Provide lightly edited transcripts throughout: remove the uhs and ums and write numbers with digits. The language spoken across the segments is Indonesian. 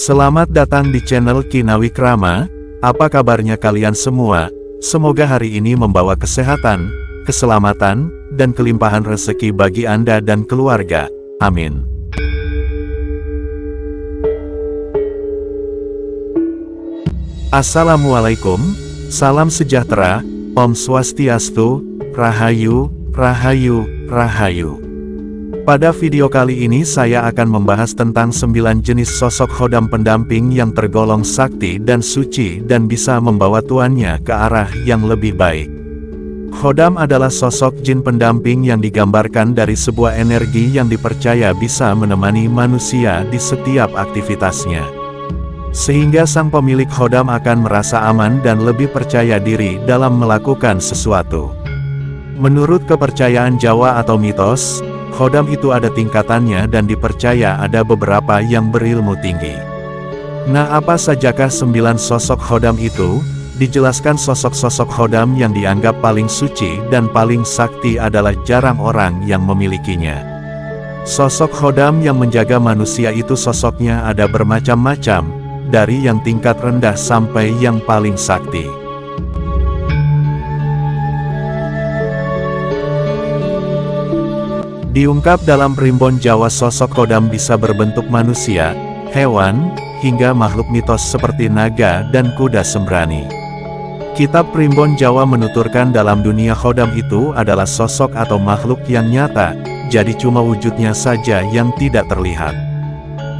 Selamat datang di channel Kinawikrama. Apa kabarnya kalian semua? Semoga hari ini membawa kesehatan, keselamatan, dan kelimpahan rezeki bagi Anda dan keluarga. Amin. Assalamualaikum, salam sejahtera, Om Swastiastu, Rahayu, Rahayu, Rahayu. Pada video kali ini saya akan membahas tentang 9 jenis sosok khodam pendamping yang tergolong sakti dan suci dan bisa membawa tuannya ke arah yang lebih baik. Khodam adalah sosok jin pendamping yang digambarkan dari sebuah energi yang dipercaya bisa menemani manusia di setiap aktivitasnya. Sehingga sang pemilik khodam akan merasa aman dan lebih percaya diri dalam melakukan sesuatu. Menurut kepercayaan Jawa atau mitos, khodam itu ada tingkatannya dan dipercaya ada beberapa yang berilmu tinggi. Nah, apa sajakah 9 sosok khodam itu? Dijelaskan sosok-sosok khodam yang dianggap paling suci dan paling sakti adalah jarang orang yang memilikinya. Sosok khodam yang menjaga manusia itu sosoknya ada bermacam-macam, dari yang tingkat rendah sampai yang paling sakti. Diungkap dalam primbon Jawa, sosok khodam bisa berbentuk manusia, hewan, hingga makhluk mitos seperti naga dan kuda sembrani. Kitab Primbon Jawa menuturkan dalam dunia khodam itu adalah sosok atau makhluk yang nyata, jadi cuma wujudnya saja yang tidak terlihat.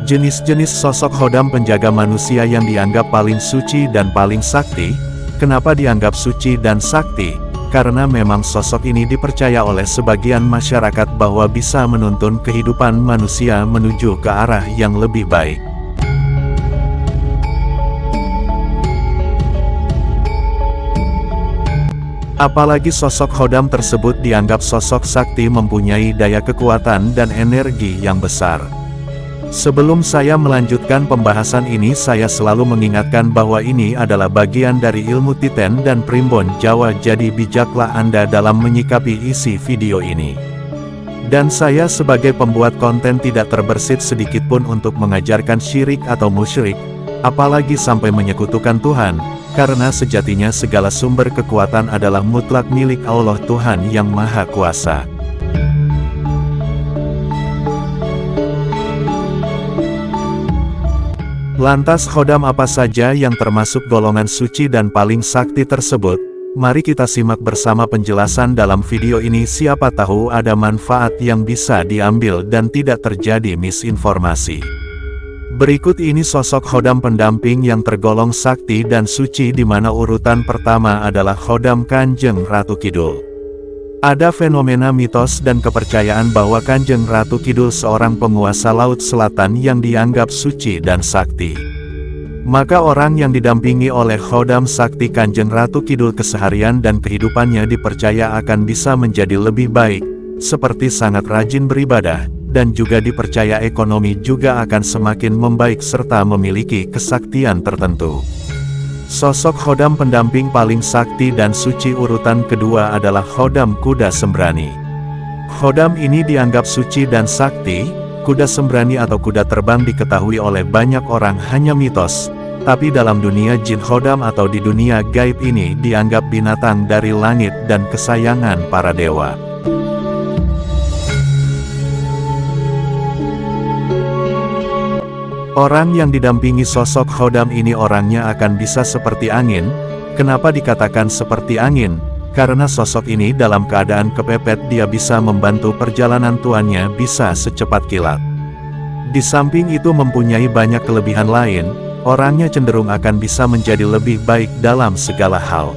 Jenis-jenis sosok khodam penjaga manusia yang dianggap paling suci dan paling sakti. Kenapa dianggap suci dan sakti? Karena memang sosok ini dipercaya oleh sebagian masyarakat bahwa bisa menuntun kehidupan manusia menuju ke arah yang lebih baik. Apalagi sosok khodam tersebut dianggap sosok sakti mempunyai daya kekuatan dan energi yang besar. Sebelum saya melanjutkan pembahasan ini, saya selalu mengingatkan bahwa ini adalah bagian dari ilmu titen dan primbon Jawa, jadi bijaklah Anda dalam menyikapi isi video ini. Dan saya sebagai pembuat konten tidak terbersit sedikitpun untuk mengajarkan syirik atau musyrik, apalagi sampai menyekutukan Tuhan, karena sejatinya segala sumber kekuatan adalah mutlak milik Allah Tuhan yang Maha Kuasa. Lantas khodam apa saja yang termasuk golongan suci dan paling sakti tersebut? Mari kita simak bersama penjelasan dalam video ini, siapa tahu ada manfaat yang bisa diambil dan tidak terjadi misinformasi. Berikut ini sosok khodam pendamping yang tergolong sakti dan suci, di mana urutan pertama adalah khodam Kanjeng Ratu Kidul. Ada fenomena mitos dan kepercayaan bahwa Kanjeng Ratu Kidul seorang penguasa Laut Selatan yang dianggap suci dan sakti. Maka orang yang didampingi oleh khodam sakti Kanjeng Ratu Kidul keseharian dan kehidupannya dipercaya akan bisa menjadi lebih baik, seperti sangat rajin beribadah, dan juga dipercaya ekonomi juga akan semakin membaik serta memiliki kesaktian tertentu. Sosok khodam pendamping paling sakti dan suci urutan kedua adalah khodam kuda sembrani. Khodam ini dianggap suci dan sakti. Kuda sembrani atau kuda terbang diketahui oleh banyak orang hanya mitos, tapi dalam dunia jin khodam atau di dunia gaib ini dianggap binatang dari langit dan kesayangan para dewa. Orang yang didampingi sosok khodam ini orangnya akan bisa seperti angin. Kenapa dikatakan seperti angin? Karena sosok ini dalam keadaan kepepet dia bisa membantu perjalanan tuannya bisa secepat kilat. Di samping itu mempunyai banyak kelebihan lain, orangnya cenderung akan bisa menjadi lebih baik dalam segala hal.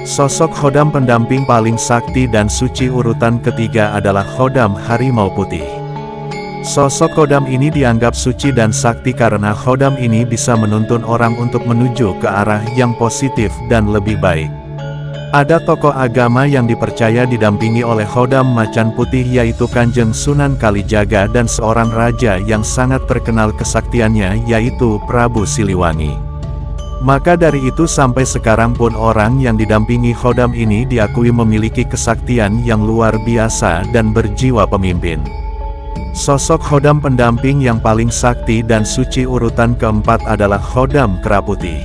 Sosok khodam pendamping paling sakti dan suci urutan ketiga adalah khodam harimau putih. Sosok khodam ini dianggap suci dan sakti karena khodam ini bisa menuntun orang untuk menuju ke arah yang positif dan lebih baik. Ada tokoh agama yang dipercaya didampingi oleh khodam macan putih, yaitu Kanjeng Sunan Kalijaga, dan seorang raja yang sangat terkenal kesaktiannya yaitu Prabu Siliwangi. Maka dari itu sampai sekarang pun orang yang didampingi khodam ini diakui memiliki kesaktian yang luar biasa dan berjiwa pemimpin. Sosok khodam pendamping yang paling sakti dan suci urutan keempat adalah khodam kera putih.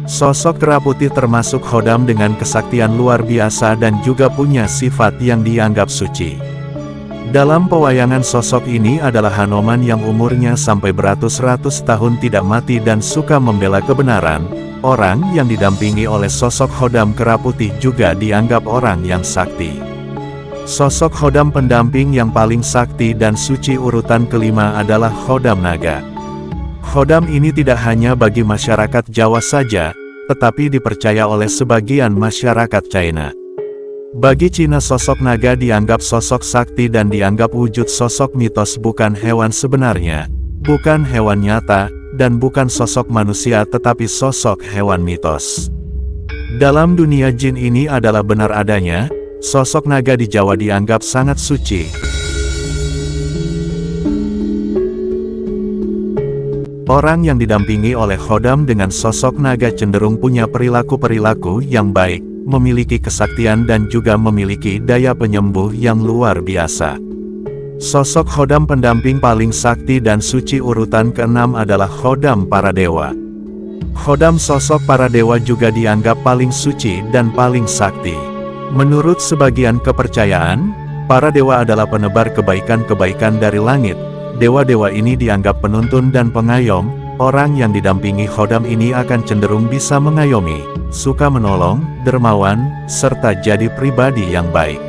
Sosok kera putih termasuk khodam dengan kesaktian luar biasa dan juga punya sifat yang dianggap suci. Dalam pewayangan sosok ini adalah Hanoman yang umurnya sampai beratus-ratus tahun tidak mati dan suka membela kebenaran. Orang yang didampingi oleh sosok khodam kera putih juga dianggap orang yang sakti. Sosok khodam pendamping yang paling sakti dan suci urutan kelima adalah khodam naga. Khodam ini tidak hanya bagi masyarakat Jawa saja, tetapi dipercaya oleh sebagian masyarakat China. Bagi Cina sosok naga dianggap sosok sakti dan dianggap wujud sosok mitos, bukan hewan sebenarnya, bukan hewan nyata, dan bukan sosok manusia tetapi sosok hewan mitos. Dalam dunia jin ini adalah benar adanya, sosok naga di Jawa dianggap sangat suci. Orang yang didampingi oleh khodam dengan sosok naga cenderung punya perilaku-perilaku yang baik, memiliki kesaktian dan juga memiliki daya penyembuh yang luar biasa. Sosok khodam pendamping paling sakti dan suci urutan keenam adalah khodam para dewa. Khodam sosok para dewa juga dianggap paling suci dan paling sakti. Menurut sebagian kepercayaan, para dewa adalah penebar kebaikan-kebaikan dari langit. Dewa-dewa ini dianggap penuntun dan pengayom. Orang yang didampingi khodam ini akan cenderung bisa mengayomi, suka menolong, dermawan, serta jadi pribadi yang baik.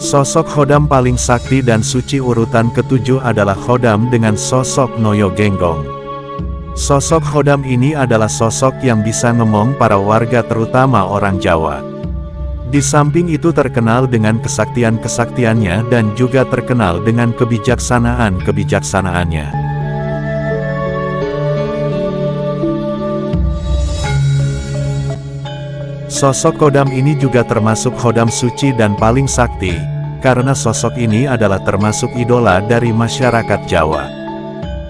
Sosok khodam paling sakti dan suci urutan ketujuh adalah khodam dengan sosok Noyo Genggong. Sosok khodam ini adalah sosok yang bisa ngemong para warga terutama orang Jawa. Di samping itu terkenal dengan kesaktian-kesaktiannya dan juga terkenal dengan kebijaksanaan-kebijaksanaannya. Sosok khodam ini juga termasuk khodam suci dan paling sakti, karena sosok ini adalah termasuk idola dari masyarakat Jawa.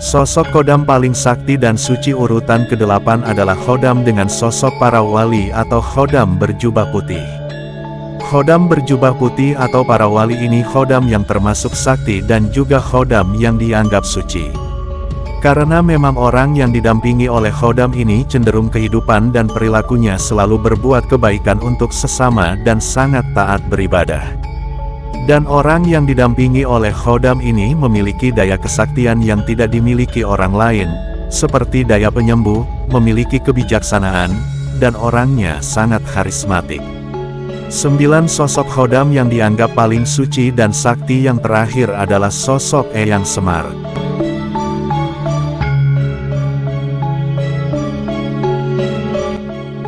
Sosok khodam paling sakti dan suci urutan ke-8 adalah khodam dengan sosok para wali atau khodam berjubah putih. Khodam berjubah putih atau para wali ini khodam yang termasuk sakti dan juga khodam yang dianggap suci. Karena memang orang yang didampingi oleh khodam ini cenderung kehidupan dan perilakunya selalu berbuat kebaikan untuk sesama dan sangat taat beribadah. Dan orang yang didampingi oleh khodam ini memiliki daya kesaktian yang tidak dimiliki orang lain, seperti daya penyembuh, memiliki kebijaksanaan, dan orangnya sangat karismatik. 9 sosok khodam yang dianggap paling suci dan sakti yang terakhir adalah sosok Eyang Semar.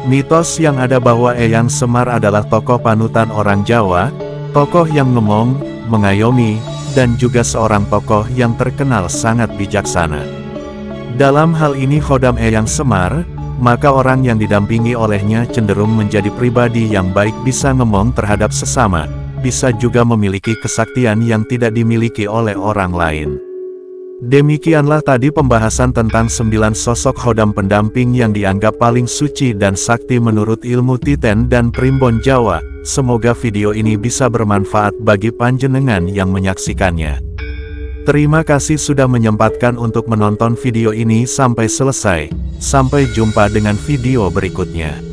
Mitos yang ada bahwa Eyang Semar adalah tokoh panutan orang Jawa, tokoh yang ngemong, mengayomi, dan juga seorang tokoh yang terkenal sangat bijaksana. Dalam hal ini khodam Eyang Semar, maka orang yang didampingi olehnya cenderung menjadi pribadi yang baik, bisa ngemong terhadap sesama, bisa juga memiliki kesaktian yang tidak dimiliki oleh orang lain. Demikianlah tadi pembahasan tentang 9 sosok khodam pendamping yang dianggap paling suci dan sakti menurut ilmu Titen dan Primbon Jawa. Semoga video ini bisa bermanfaat bagi panjenengan yang menyaksikannya. Terima kasih sudah menyempatkan untuk menonton video ini sampai selesai. Sampai jumpa dengan video berikutnya.